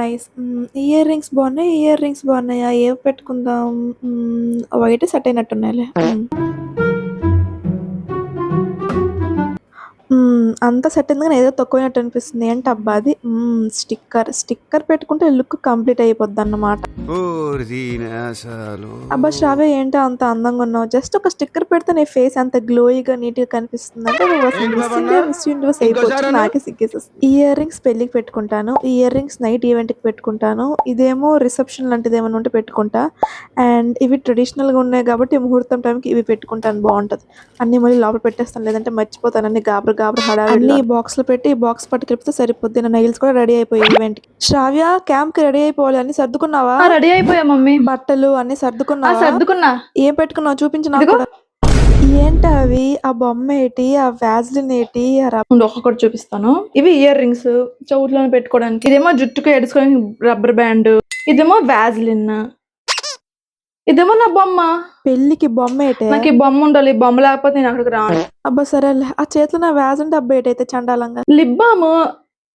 Nice. Earrings బాగున్నాయి. Earrings బాగున్నాయా? ఏవి పెట్టుకుందాం? వైట్ సెట్ అయినట్టున్నాయిలే. అంతా సెట్ అయింది కానీ ఏదో తక్కువైనట్టు అనిపిస్తుంది. ఏంటబ్బా అది? స్టిక్కర్ పెట్టుకుంటే లుక్ కంప్లీట్ అయిపోద్దన్నమాట. అబ్బా శ్రావ్య, ఏంటో అంత అందంగా ఉన్నావు? జస్ట్ ఒక స్టిక్కర్ పెడితే నీ ఫేస్ అంత గ్లోయిగా నీట్గా కనిపిస్తుంది అంటే నువ్వు అసలు మిస్ యూనివర్స్ అయిపోవచ్చు. నాకే సిగ్గేసేస్తుంది. ఇయర్ రింగ్స్ పెళ్లికి పెట్టుకుంటాను. ఇయర్ రింగ్స్ నైట్ ఈవెంట్కి పెట్టుకుంటాను. ఇదేమో రిసెప్షన్ లాంటిది ఏమైనా ఉంటే పెట్టుకుంటా. అండ్ ఇవి ట్రెడిషనల్గా ఉన్నాయి కాబట్టి ముహూర్తం టైంకి ఇవి పెట్టుకుంటాను, బాగుంటుంది. అన్నీ మళ్ళీ లోపల పెట్టేస్తాను, లేదంటే మర్చిపోతాను. అన్ని గాబరు హడావిడి బాక్స్ లో పెట్టి బాక్స్ పట్టుకెళ్తే సరిపోద్ది. నా నైల్స్ కూడా రెడీ అయిపోయి ఈవెంట్ కి. శ్రావ్య, క్యాంప్ కి రెడీ అయిపోవాలి. అన్ని సర్దుకున్నావా? రెడీ అయిపోయా మమ్మీ. బట్టలు అన్ని సర్దుకున్నావా? సర్దుకున్నా. ఏం పెట్టుకున్నావు చూపించు నాకు కూడా. ఏంటి అవి? ఆ బొమ్మ ఏంటి? ఆ వ్యాజ్లిన్ ఏంటి? ఒక్కొక్కటి చూపిస్తాను. ఇవి ఇయర్ రింగ్స్ చెవుట్లో పెట్టుకోవడానికి. ఇదేమో జుట్టుకు ఎడుచుకోవడానికి రబ్బర్ బ్యాండ్. ఇదేమో వ్యాజ్లిన్. ఇదేమో నా బొమ్మ. పెళ్లికి బొమ్మ ఏంటి? నాకు ఈ బొమ్మ ఉండాలి. ఈ బొమ్మ లేకపోతే నేను అక్కడికి రాను. అబ్బా సరేలే. ఆ చేతిలో నా వ్యాజ్ ఉంటే అబ్బా ఏటైతే చండాలంగా. లిప్ బామ్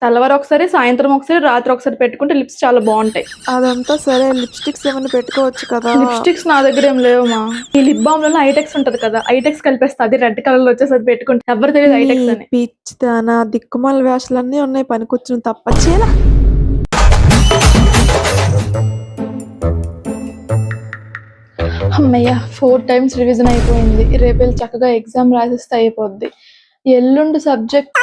తెల్లవారు ఒకసారి, సాయంత్రం ఒకసారి, రాత్రి ఒకసారి పెట్టుకుంటే లిప్స్ చాలా బాగుంటాయి. అదంతా సరే, లిప్స్టిక్స్ ఏమైనా పెట్టుకోవచ్చు కదా? లిప్స్టిక్స్ నా దగ్గర ఏం లేవమ్మా. ఈ లిప్ బామ్ లో ఐటెక్స్ ఉంటది కదా, ఐటెక్స్ కలిపేస్తా. అది రెడ్ కలర్ లో వచ్చేసి అది పెట్టుకుంటే ఎవరు తెలియదు ఐటెక్స్ అని. పిచ్చిదానా, దిక్కుమాల వేషాలన్నీ ఉన్నాయి, పని కూర్చుని తప్పచ్చేలా. అమ్మయ్య, 4 times రివిజన్ అయిపోయింది. రేపు వెళ్ళి చక్కగా ఎగ్జామ్ రాసిస్తే అయిపోద్ది. ఎల్లుండి సబ్జెక్ట్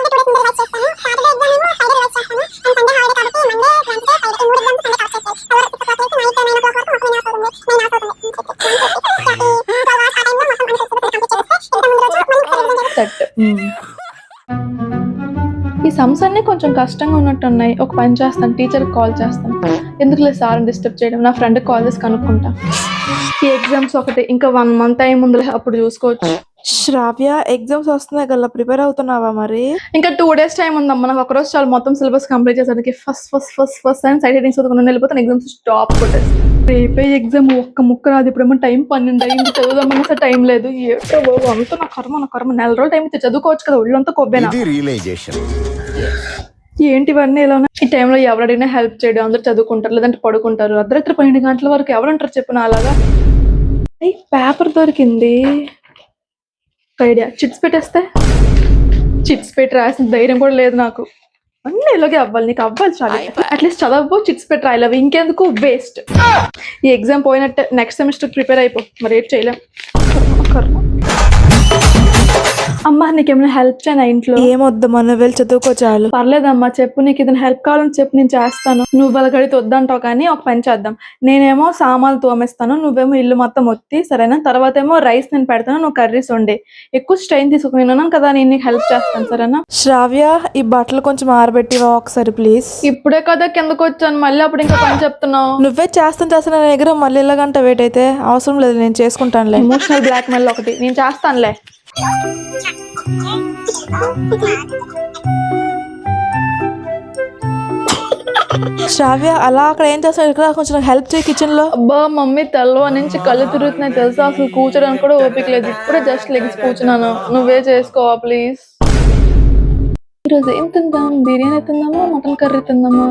ఈ సమ్స్ అన్ని కొంచెం కష్టంగా ఉన్నట్టు ఉన్నాయి. ఒక పని చేస్తాను, టీచర్కి కాల్ చేస్తాను. ఎందుకు లేదు సార్ని డిస్టర్బ్ చేయడం, నా ఫ్రెండ్కి కాల్ చేసి కనుక్కుంటా. ఈ ఎగ్జామ్స్ ఒకటి ఇంకా 1 month టైం ఉందిలే, అప్పుడు చూసుకోవచ్చు. శ్రావ్య, ఎగ్జామ్స్ వస్తున్నాయి కదా, ప్రిపేర్ అవుతున్నావా మరి? ఇంకా 2 days టైం ఉందమ్మా. నాకు ఒకరోజు చాలు మొత్తం సిలబస్ కంప్లీట్ చేసేదానికి. ఫస్ట్ అని సైడ్ హెడ్డింగ్స్ చదువుకుని వెళ్ళిపోతాను, ఎగ్జామ్స్ స్టాప్ కొట్టేస్తాను. రేపే ఎగ్జామ్, ఒక్క ముక్క రాదు. ఇప్పుడేమో టైం 12 అయింది, చదువుదామన్నా సరే టైం లేదు. ఏంటో బాబు, అంతా నా కర్మ. నెల రోజులు టైం ఇస్తే చదువుకోవచ్చు కదా, ఒళ్ళంతా కొబ్బేనా. ఏంటి ఇవన్నీ ఎలా ఉన్నాయి? ఈ టైంలో ఎవరైనా హెల్ప్ చేయడం, అందరూ చదువుకుంటారు, లేదంటే పడుకుంటారు. అర్ధరాత్రి 12 గంటల వరకు ఎవరంటారు చెప్పిన అలాగా. పేపర్ దొరికింది, ఐడియా. చిట్స్ పెట్టేస్తే, చిట్స్ పెట్టి రాసిన ధైర్యం కూడా లేదు నాకు. అన్నీ ఇలాగే అవ్వాలి, నీకు అవ్వాలి చాలు. అట్లీస్ట్ చదవబో, చిట్స్ పెట్టి రాయలేవు, ఇంకెందుకు వేస్ట్. ఈ ఎగ్జామ్ పోయినట్టే, నెక్స్ట్ సెమిస్టర్ ప్రిపేర్ అయిపో. మరి ఏం చేయలేం. అమ్మా, నీకేమైనా హెల్ప్ చేయనా ఇంట్లో? ఏమొద్దు, మనం వెళ్ళి చదువుకో చాలు. పర్లేదమ్మా, చెప్పు. నీకు ఏదైనా హెల్ప్ కావాలని చెప్పు, నేను చేస్తాను. నువ్వు వాళ్ళ గడితే వద్దంటావు, కానీ ఒక పని చేద్దాం. నేనేమో సామాన్లు తోమేస్తాను, నువ్వేమో ఇల్లు మొత్తం ఒత్తి, సరేనా? తర్వాత ఏమో రైస్ నేను పెడతాను, నువ్వు కర్రీస్ వండి. ఎక్కువ స్ట్రెయిన్ తీసుకున్నాను కదా, నేను నీకు హెల్ప్ చేస్తాను, సరేనా? శ్రావ్య, ఈ బట్టలు కొంచెం ఆరబెట్టివా ఒకసారి ప్లీజ్? ఇప్పుడే కదా కిందకు వచ్చాను, మళ్ళీ అప్పుడు ఇంకా పని చెప్తున్నావు. నువ్వే చేస్తాను దగ్గర మళ్ళీ ఇలాగంట. వేటైతే అవసరం లేదు, నేను చేసుకుంటానులే. ఎమోషనల్ బ్లాక్ మెయిల్ ఒకటి, నేను చేస్తానులే. శ్రావ్య, అలా అక్కడ ఏం చేస్తాను, ఇక్కడ కొంచెం హెల్ప్ చేయి కిచెన్ లో. అబ్బా మమ్మీ, తెల్లవ నుంచి కళ్ళు తిరుగుతున్నాయి తెలుసా, అసలు కూర్చోడానికి కూడా ఓపిక లేదు. ఇప్పుడే జస్ట్ లెగ్స్ కూర్చున్నాను, నువ్వే చేసుకోవా ప్లీజ్. ఈరోజు ఏం తిందాం? బిర్యానీ తిందామా, మటన్ కర్రీ తిందామా?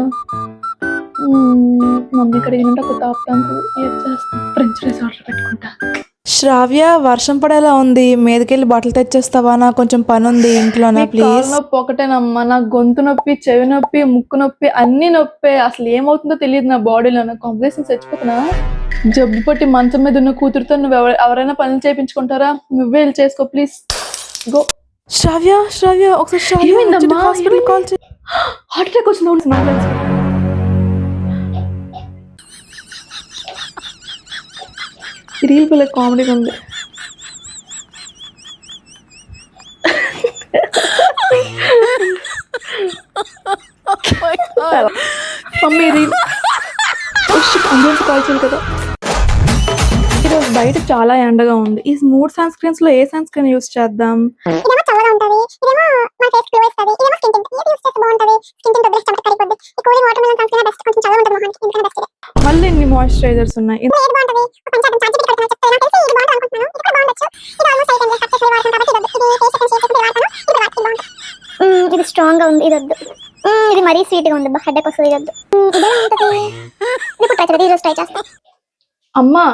మమ్మీ కడిగినట్టు ఒక టాప్ ఫ్రెంచ్ ఫ్రైస్ ఆర్డర్ పెట్టుకుంటా. శ్రావ్య, వర్షం పడేలా ఉంది, మీదకెళ్ళి బట్టలు తెచ్చేస్తావా? నాకు కొంచెం పని ఉంది ఇంట్లోనా ప్లీజ్. నొప్పి ఒకటేనమ్మా, నాకు గొంతు నొప్పి, చెవి నొప్పి, ముక్కు నొప్పి, అన్ని నొప్పి. అసలు ఏమవుతుందో తెలియదు నా బాడీలో. నాకు కాంప్లికేషన్స్ చచ్చిపోతున్నా. జబ్బు పట్టి మంచం మీద ఉన్న కూతురుతో నువ్వు ఎవరైనా పనులు చేయించుకుంటారా? నువ్వే వెళ్ళి చేసుకో ప్లీజ్. గో. శ్రావ్య, ఒకసారి హాస్పిటల్ కాల్ చేయి. హార్ట్ అటాక్ వచ్చింది. రీల్ పిల్ల కామెడీగా ఉంది. మమ్మీ రీల్ కాల్ చేయాలి కదా. ఈరోజు బయట చాలా ఎండగా ఉంది. ఈ 3 సన్ స్క్రీన్స్ లో ఏ సన్ స్క్రీన్ యూస్ చేద్దాం? మళ్ళీ ఇన్ని మాయిశ్చరైజర్స్ ఉన్నాయి. ఇది స్ట్రాంగ్ గా ఉంది, ఇది వద్దు. ఇది మరీ స్వీట్ గా ఉంది, హెడేక్ వస్తుంది, ఇది వద్దు. ఈరోజు ట్రై చేస్తా. అమ్మా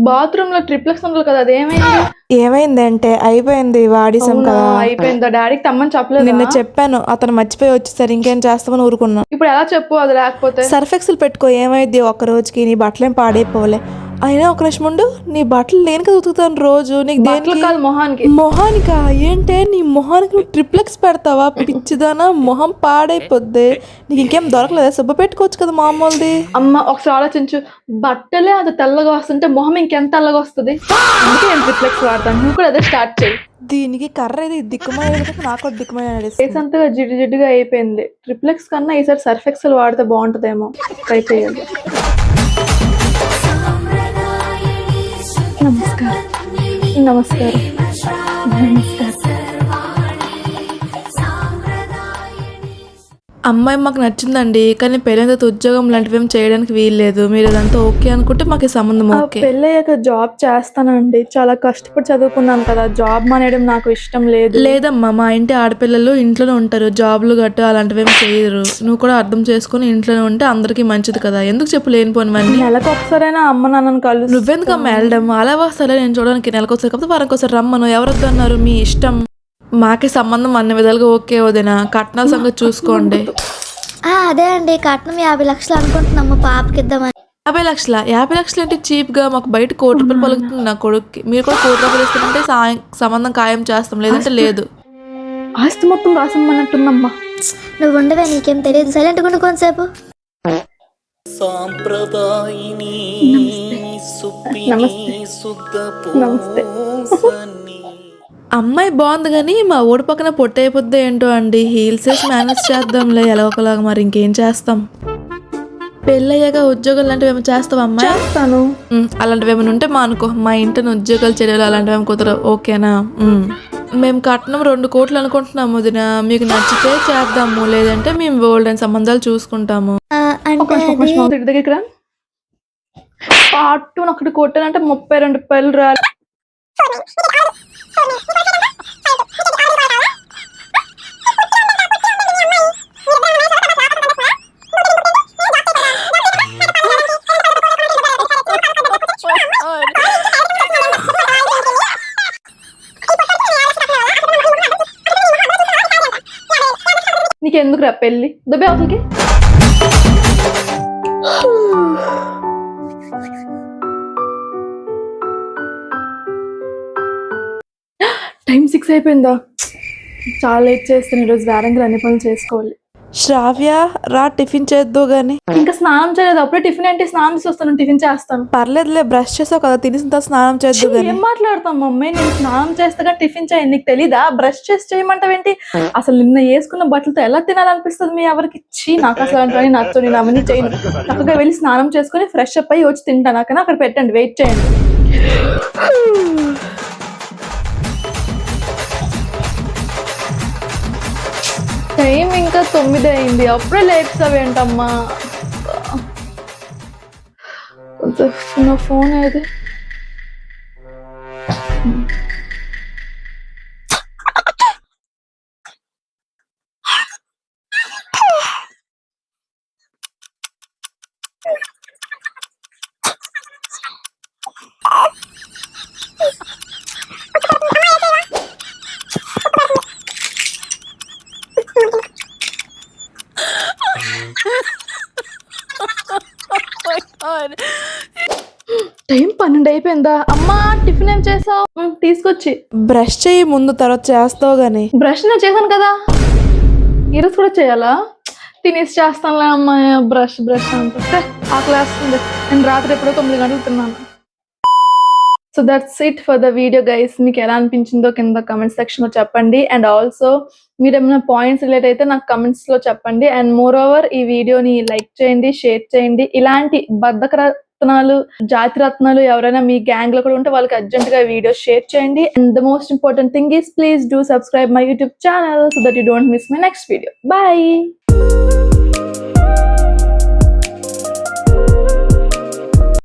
బాత్రూమ్ లో ట్రిప్లెక్స్ ఉంది కదా, అదేమైంది? ఏమైందంటే అయిపోయింది వాడిసం అవునా, కదా. అయిపోయిందా? డాడీకి తమ్మని చెప్పలేదు. నిన్న చెప్పాను, అతను మర్చిపోయి వచ్చేసరి ఇంకేం చేస్తామని ఊరుకున్నా. ఇప్పుడు ఎలా చెప్పు అది లేకపోతే? సర్ఫ్ ఎక్సెల్ పెట్టుకో, ఏమైంది ఒక్క రోజుకి నీ బట్టలేం పాడైపోలే. అయినా ఒక నిమిషం ఉండు, నీ బట్టలు దేనికి ఉతుకుతాను రోజు? నీకు బట్టలు దేనికి? కాదు, మొహానికి. మొహానికా? ఏంటే నీ మొహానికి నువ్వు ట్రిప్లెక్స్ పెడతావా? పిచ్చిదానా, మొహం పాడైపోద్ది. నీకు ఇంకేం దొరకలేదా? సుబ్బ పెట్టుకోవచ్చు కదా మామూలుది. అమ్మ ఒకసారి ఆలోచించు, బట్టలే అంత తెల్లగా వస్తుంటే మొహం ఇంకెంత తెల్లగా వస్తుంది? అందుకే నేను ట్రిప్లెక్స్ వాడతాను. నువ్వు కూడా అదే స్టార్ట్ చేయి. దీనికి కర్ర ఇది దిక్కుమైన నాకు దిక్కుమైన ఫేస్ అంతగా జిడ్డు జిడ్డుగా అయిపోయింది. ట్రిప్లెక్స్ కన్నా ఈసారి సర్ఫ్ ఎక్సెల్ వాడితే బాగుంటుందేమో, ట్రై చేయాలి. నమస్కారం. నమస్కారం. నమస్కారం. అమ్మాయి మాకు నచ్చిందండి, కానీ పెళ్ళైన తర్వాత ఉద్యోగం లాంటివి ఏం చేయడానికి వీల్లేదు. మీరు అదంతా ఓకే అనుకుంటే మాకు ఈ సంబంధం ఓకే. పెళ్ళయ్యాక జాబ్ చేస్తానండి, చాలా కష్టపడి చదువుకున్నాను కదా, జాబ్ మానేయడం నాకు ఇష్టం లేదు. లేదమ్మా, మా ఇంటి ఆడపిల్లలు ఇంట్లోనే ఉంటారు, జాబ్లు గట్టు అలాంటివి ఏం చేయరు. నువ్వు కూడా అర్థం చేసుకుని ఇంట్లోనే ఉంటే అందరికీ మంచిది కదా. ఎందుకు చెప్పు లేనిపోనివన్నీ? నెలకు ఒకసారైనా అమ్మ నాన్నని కలుసు. నువ్వెందుకు అమ్మ వెళ్ళడం? అలా వస్తాలే, నేను చూడడానికి నెలకొకసారి కాకపోతే వారానికోసారి రమ్మను. ఎవరొద్దు అన్నారు? మీ ఇష్టం. మాకే సంబంధం అన్ని విధాలుగా ఓకే. వదినా కట్నాల సంగతి చూసుకోండి. అదే అండి, కట్నం 50 లక్షలు అనుకుంటున్నాము పాపకి ఇద్దామని. 50 లక్షల? 50 లక్షలు ఏంటి చీప్ గా? మాకు బయట 1 కోటి రూపాయలు పలుకుతుంది నా కొడుక్కి. మీరు కూడా 1 కోటి రూపాయలు ఇస్తారంటే సంబంధం ఖాయం చేస్తాం, లేదంటే లేదు. ఆస్తి మొత్తం రాసమ్మన్నట్టుందమ్మా. నువ్వు ఉండవే, నీకేం తెలియదు. సైలెంట్ గా ఉండు కొంతసేపు. నమస్తే. అమ్మాయి బాగుంది కానీ మా ఊడి పక్కన పొట్టయిపోద్ది ఏంటో అండి. హీల్స్ వేసి మేనేజ్ చేద్దాంలే ఎలా ఒకలాగా. మరి ఇంకేం చేస్తాం? పెళ్ళయ్యాక ఉద్యోగాలు లాంటివి ఏమైనా చేస్తావా అమ్మాయి? చేస్తాను. అలాంటివి ఏమైనా ఉంటే మా అనుకో, మా ఇంటిని ఉద్యోగాలు చేయడం అలాంటివి ఏమైనా కుదరవు. ఓకేనా? మేము కట్నం 2 కోట్లు అనుకుంటున్నాము వదిన. మీకు నచ్చితే చేద్దాము, లేదంటే మేము ఓల్డ్ అండ్ సంబంధాలు చూసుకుంటాము. ఇంటి దగ్గర పాటు ఒకటి కొట్టానంటే 32 రూపాయలు రాలి. నీకెందుకు రా పెళ్ళి? దుబ్బే అవుతుంది. టైం 6 అయిపోయిందా? చాలా లేట్ చేస్తాను ఈరోజు. వేరంగా అన్ని పనులు చేసుకోవాలి. శ్రావ్య రా, టిఫిన్ చేద్దు గాని. ఇంకా స్నానం చేయలేదు. అప్పుడే టిఫిన్ అంటే స్నానం చేసి వస్తాను, టిఫిన్ చేస్తాను. పర్లేదులే, బ్రష్ చేసావు కదా, తినేసిన తర్వాత స్నానం చేద్దు గాని. ఏం మాట్లాడతాం మమ్మీ? నేను స్నానం చేస్తాగా టిఫిన్ చేయండి, నీకు తెలీదా? బ్రష్ చేసి చేయమంటావేంటి? అసలు నిన్న వేసుకున్న బట్టలతో ఎలా తినాలనిపిస్తుంది మీ ఎవరికి? నాకు అసలు అంటే నచ్చవు, నేను అవన్నీ చేయను. చక్కగా వెళ్ళి స్నానం చేసుకుని ఫ్రెష్ అప్ అయ్యి వచ్చి తింటాను. అక్కడ అక్కడ పెట్టండి, వెయిట్ చేయండి. టైం ఇంకా 9 అయింది, అప్పుడే లేపుతావేంటమ్మా? నా ఫోన్ ఏది? టైం 12 అయిపోయిందా? అమ్మా టిఫిన్ ఏం చేసావు? తీసుకొచ్చి బ్రష్ చేయి ముందు, తర్వాత చేస్తావు గాని. బ్రష్ నేను చేశాను కదా, ఈరోజు కూడా చేయాలా? తినేసి చేస్తానులే అమ్మాయి. బ్రష్ అంటే ఆ క్లాస్ ఉంది. నేను రాత్రి ఎప్పుడో 9 గంటలు తిన్నాను. So that's it for the video guys. మీకు ఎలా అనిపించిందో కింద కమెంట్ సెక్షన్ లో చెప్పండి. అండ్ ఆల్సో మీరు ఏమైనా పాయింట్స్ రిలేట్ అయితే నాకు కమెంట్స్ లో చెప్పండి. అండ్ మోర్ ఓవర్ ఈ వీడియోని లైక్ చేయండి, షేర్ చేయండి. ఇలాంటి బద్ధక రత్నాలు, జాతి రత్నాలు ఎవరైనా మీ గ్యాంగ్ లో కూడా ఉంటే వాళ్ళకి అర్జెంట్ గా వీడియో షేర్ చేయండి. And the most important thing is please do subscribe my YouTube channel so that you don't miss my next video. Bye.